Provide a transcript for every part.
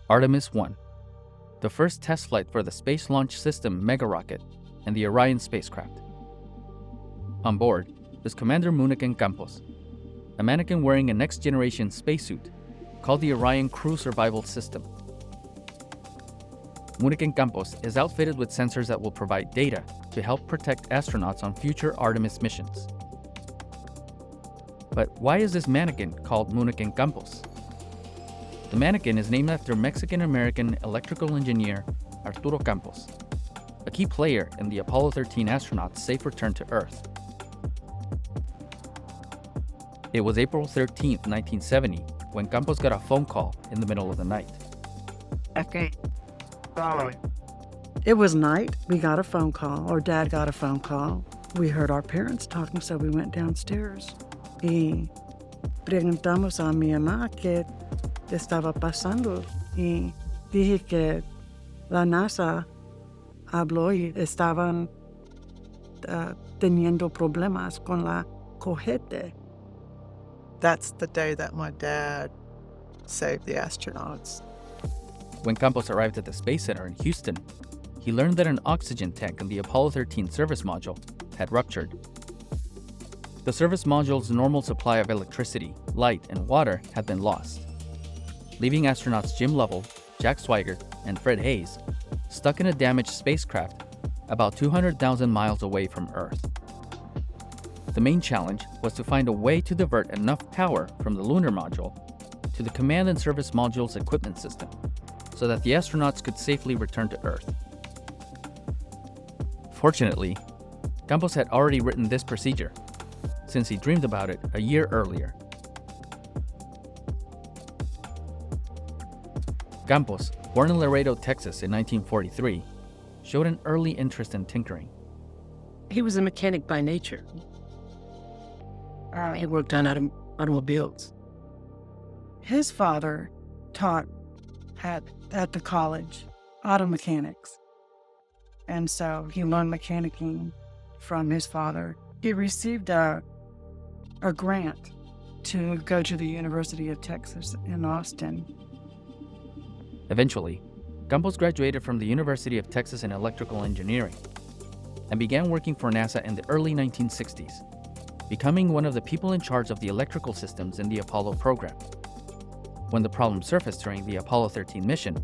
Artemis 1, the first test flight for the Space Launch System mega rocket and the Orion spacecraft. On board is Commander Moonikin Campos, a mannequin wearing a next-generation spacesuit called the Orion Crew Survival System. Moonikin Campos is outfitted with sensors that will provide data to help protect astronauts on future Artemis missions. But why is this mannequin called Moonikin Campos? The mannequin is named after Mexican-American electrical engineer Arturo Campos, a key player in the Apollo 13 astronauts' safe return to Earth. It was April 13, 1970, when Campos got a phone call in the middle of the night. Okay. Follow. It was night. We got a phone call, or Dad got a phone call. We heard our parents talking, so we went downstairs. Y preguntamos a mi mamá qué estaba pasando. Y dije que la NASA habló y estaban teniendo problemas con la cohete. That's the day that my dad saved the astronauts. When Campos arrived at the Space Center in Houston, he learned that an oxygen tank in the Apollo 13 service module had ruptured. The service module's normal supply of electricity, light, and water had been lost, leaving astronauts Jim Lovell, Jack Swigert, and Fred Hayes stuck in a damaged spacecraft about 200,000 miles away from Earth. The main challenge was to find a way to divert enough power from the lunar module to the command and service module's equipment system so that the astronauts could safely return to Earth. Fortunately, Campos had already written this procedure, since he dreamed about it a year earlier. Campos, born in Laredo, Texas in 1943, showed an early interest in tinkering. He was a mechanic by nature. He worked on automobiles. His father taught at the college auto mechanics. And so he learned mechanicking from his father. He received a grant to go to the University of Texas in Austin. Eventually, Campos graduated from the University of Texas in electrical engineering and began working for NASA in the early 1960s, becoming one of the people in charge of the electrical systems in the Apollo program. When the problem surfaced during the Apollo 13 mission,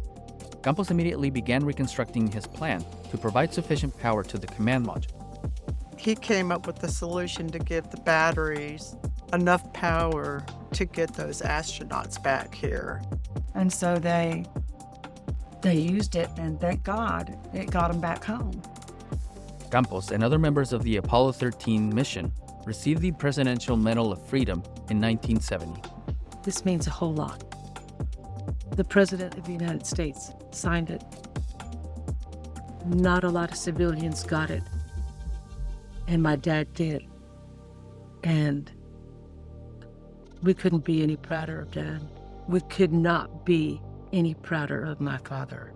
Campos immediately began reconstructing his plan to provide sufficient power to the command module. He came up with the solution to give the batteries enough power to get those astronauts back here. And so they used it, and thank God it got them back home. Campos and other members of the Apollo 13 mission received the Presidential Medal of Freedom in 1970. This means a whole lot. The President of the United States signed it. Not a lot of civilians got it. And my dad did. And we couldn't be any prouder of Dad. We could not be any prouder of my father.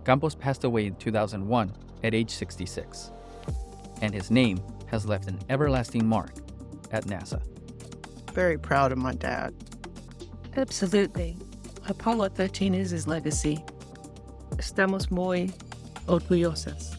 Campos passed away in 2001 at age 66, and his name has left an everlasting mark at NASA. Very proud of my dad. Absolutely. Apollo 13 is his legacy. Estamos muy orgullosas.